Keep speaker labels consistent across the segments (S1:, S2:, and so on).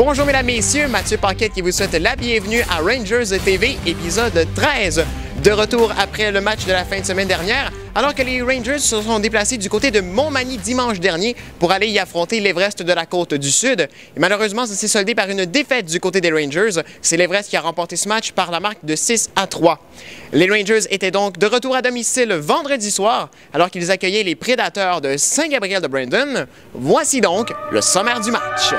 S1: Bonjour mesdames, messieurs, Mathieu Paquette qui vous souhaite la bienvenue à Rangers TV, épisode 13. De retour après le match de la fin de semaine dernière, alors que les Rangers se sont déplacés du côté de Montmagny dimanche dernier pour aller y affronter l'Everest de la côte du Sud. Et malheureusement, ça s'est soldé par une défaite du côté des Rangers. C'est l'Everest qui a remporté ce match par la marque de 6-3. Les Rangers étaient donc de retour à domicile vendredi soir, alors qu'ils accueillaient les Prédateurs de Saint-Gabriel de Brandon. Voici donc le sommaire du match.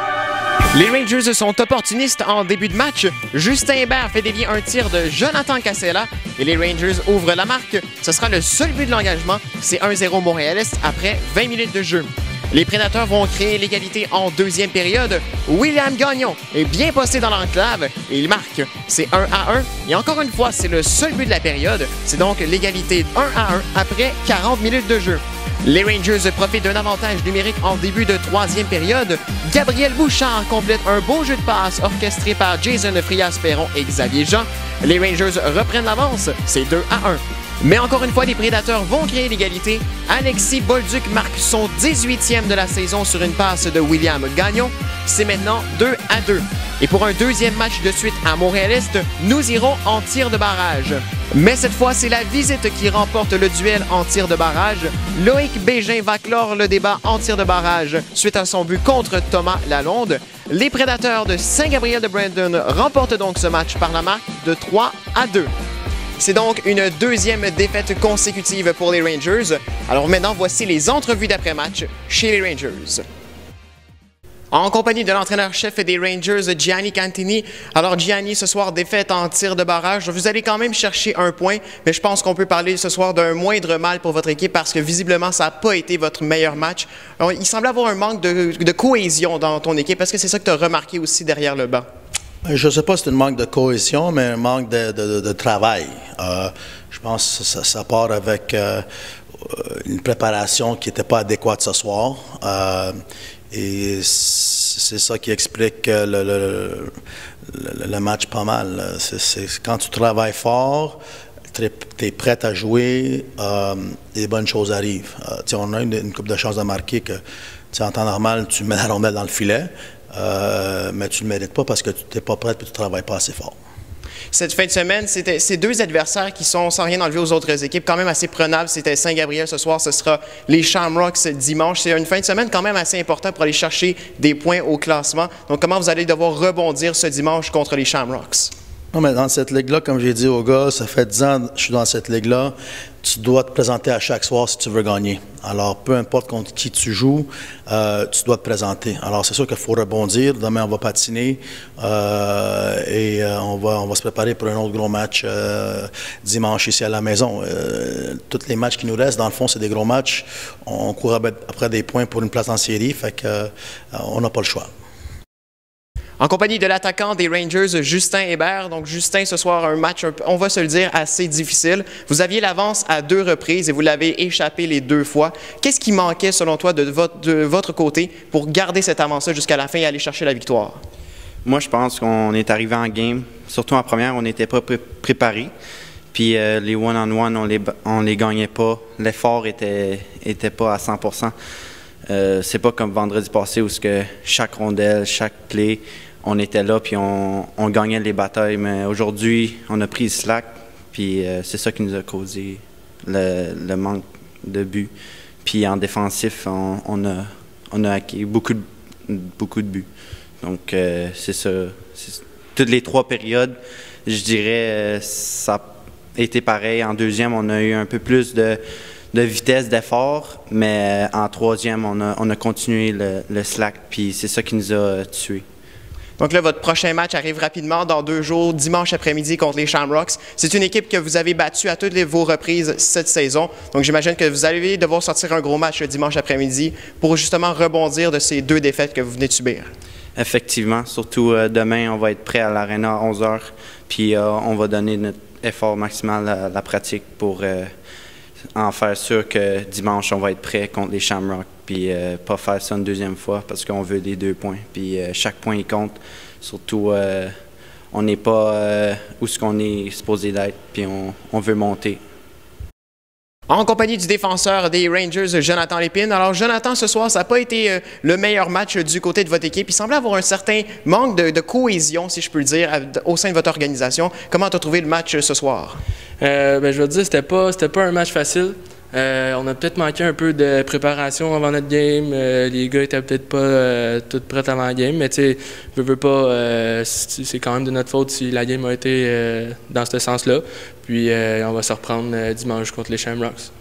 S1: Les Rangers sont opportunistes en début de match. Justin Hébert fait dévier un tir de Jonathan Cassella et les Rangers ouvrent la marque. Ce sera le seul but de l'engagement. C'est 1-0 Montréaliste après 20 minutes de jeu. Les Prédateurs vont créer l'égalité en deuxième période. William Gagnon est bien posté dans l'enclave et il marque. C'est 1-1 et encore une fois, c'est le seul but de la période. C'est donc l'égalité 1-1 après 40 minutes de jeu. Les Rangers profitent d'un avantage numérique en début de troisième période. Gabriel Bouchard complète un beau jeu de passe orchestré par Jason Frias-Perron et Xavier Jean. Les Rangers reprennent l'avance, c'est 2-1. Mais encore une fois, les Prédateurs vont créer l'égalité. Alexis Bolduc marque son 18e de la saison sur une passe de William Gagnon. C'est maintenant 2-2. Et pour un deuxième match de suite à Montréal-Est, nous irons en tir de barrage. Mais cette fois, c'est la Visite qui remporte le duel en tir de barrage. Loïc Bégin va clore le débat en tir de barrage suite à son but contre Thomas Lalonde. Les Prédateurs de Saint-Gabriel de Brandon remportent donc ce match par la marque de 3-2. C'est donc une deuxième défaite consécutive pour les Rangers. Alors maintenant, voici les entrevues d'après-match chez les Rangers. En compagnie de l'entraîneur-chef des Rangers, Gianni Cantini. Alors Gianni, ce soir, défaite en tir de barrage. Vous allez quand même chercher un point, mais je pense qu'on peut parler ce soir d'un moindre mal pour votre équipe parce que visiblement, ça n'a pas été votre meilleur match. Alors, il semble avoir un manque de cohésion dans ton équipe. Est-ce que c'est ça que tu as remarqué aussi derrière le banc?
S2: Je ne sais pas si c'est un manque de cohésion, mais un manque de travail. Je pense que ça part avec une préparation qui n'était pas adéquate ce soir. Et c'est ça qui explique le match pas mal. C'est quand tu travailles fort, tu es prêt à jouer, les bonnes choses arrivent. On a une couple de chances de marquer que en temps normal, tu mets la rondelle dans le filet. Mais tu ne le mérites pas parce que tu n'es pas prêt et tu ne travailles pas assez fort.
S1: Cette fin de semaine, c'était ces deux adversaires qui sont, sans rien enlever aux autres équipes, quand même assez prenables. C'était Saint-Gabriel ce soir, ce sera les Shamrocks dimanche. C'est une fin de semaine quand même assez importante pour aller chercher des points au classement. Donc, comment vous allez devoir rebondir ce dimanche contre les Shamrocks?
S2: Non, mais dans cette ligue-là, comme j'ai dit aux gars, ça fait 10 ans que je suis dans cette ligue-là. Tu dois te présenter à chaque soir si tu veux gagner. Alors, peu importe contre qui tu joues, tu dois te présenter. Alors, c'est sûr qu'il faut rebondir. Demain, on va patiner et on va se préparer pour un autre gros match dimanche ici à la maison. Tous les matchs qui nous restent, dans le fond, c'est des gros matchs. On court après des points pour une place en série, fait qu'on n'a pas le choix.
S1: En compagnie de l'attaquant des Rangers, Justin Hébert. Donc, Justin, ce soir, un match, on va se le dire, assez difficile. Vous aviez l'avance à 2 reprises et vous l'avez échappé les 2 fois. Qu'est-ce qui manquait, selon toi, de votre côté pour garder cette avance-là jusqu'à la fin et aller chercher la victoire?
S3: Moi, je pense qu'on est arrivé en game. Surtout en première, on n'était pas préparé. Puis les one-on-one, on les gagnait pas. L'effort était pas à 100%. C'est pas comme vendredi passé où chaque rondelle, chaque clé, on était là puis on gagnait les batailles. Mais aujourd'hui, on a pris le slack, puis c'est ça qui nous a causé le manque de buts. Puis en défensif, on a acquis beaucoup de buts. Donc c'est ça. Toutes les 3 périodes, je dirais, ça a été pareil. En deuxième, on a eu un peu plus de vitesse, d'effort, mais en troisième, on a continué le slack, puis c'est ça qui nous a tués.
S1: Donc là, votre prochain match arrive rapidement dans 2 jours, dimanche après-midi contre les Shamrocks. C'est une équipe que vous avez battue à toutes vos reprises cette saison. Donc j'imagine que vous allez devoir sortir un gros match le dimanche après-midi pour justement rebondir de ces 2 défaites que vous venez de subir.
S3: Effectivement. Surtout demain, on va être prêt à l'Arena à 11h, puis on va donner notre effort maximal à la pratique pour en faire sûr que dimanche, on va être prêt contre les Shamrocks. Puis pas faire ça une deuxième fois parce qu'on veut les 2 points. Puis chaque point, il compte. Surtout, on n'est pas où ce qu'on est supposé d'être, puis on veut monter.
S1: En compagnie du défenseur des Rangers, Jonathan Lépine. Alors, Jonathan, ce soir, ça n'a pas été le meilleur match du côté de votre équipe. Il semblait avoir un certain manque de cohésion, si je peux le dire, au sein de votre organisation. Comment tu as trouvé le match ce soir?
S4: Je veux dire, c'était pas un match facile. On a peut-être manqué un peu de préparation avant notre game. Les gars étaient peut-être pas tous prêts avant la game, mais tu sais, veux pas, c'est quand même de notre faute si la game a été dans ce sens-là. Puis on va se reprendre dimanche contre les Shamrocks.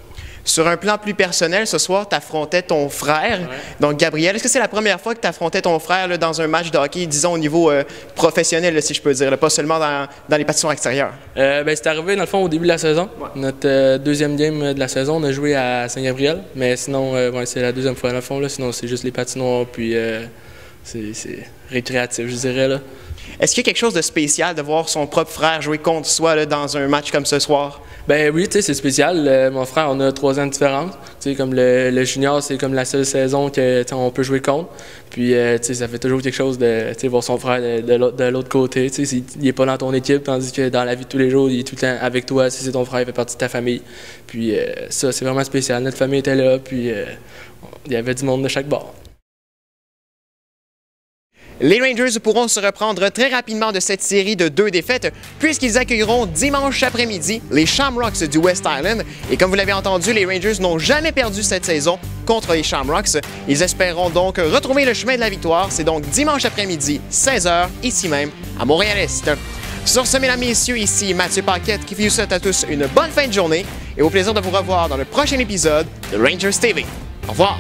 S1: Sur un plan plus personnel, ce soir, tu affrontais ton frère, donc Gabriel. Est-ce que c'est la première fois que tu affrontais ton frère là, dans un match de hockey, disons au niveau professionnel, là, si je peux dire, là, pas seulement dans les patinoires extérieures?
S4: C'est arrivé, dans le fond, au début de la saison. Ouais. Notre deuxième game de la saison, on a joué à Saint-Gabriel, mais sinon, c'est la deuxième fois, dans le fond, là, sinon c'est juste les patinoires, puis c'est récréatif, je dirais. Là.
S1: Est-ce qu'il y a quelque chose de spécial de voir son propre frère jouer contre soi là, dans un match comme ce soir?
S4: Ben oui, tu sais, c'est spécial. Mon frère, on a 3 ans de différence. Tu sais, comme le junior, c'est comme la seule saison qu'on peut jouer contre. Puis, tu sais, ça fait toujours quelque chose de voir son frère de l'autre côté. Tu sais, il n'est pas dans ton équipe, tandis que dans la vie de tous les jours, il est tout le temps avec toi. Si c'est ton frère, il fait partie de ta famille. Puis, ça, c'est vraiment spécial. Notre famille était là, puis il y avait du monde de chaque bord.
S1: Les Rangers pourront se reprendre très rapidement de cette série de 2 défaites puisqu'ils accueilleront dimanche après-midi les Shamrocks du West Island. Et comme vous l'avez entendu, les Rangers n'ont jamais perdu cette saison contre les Shamrocks. Ils espéreront donc retrouver le chemin de la victoire. C'est donc dimanche après-midi, 16h, ici même, à Montréal-Est. Sur ce, mesdames et messieurs, ici Mathieu Paquette qui vous souhaite à tous une bonne fin de journée et au plaisir de vous revoir dans le prochain épisode de Rangers TV. Au revoir!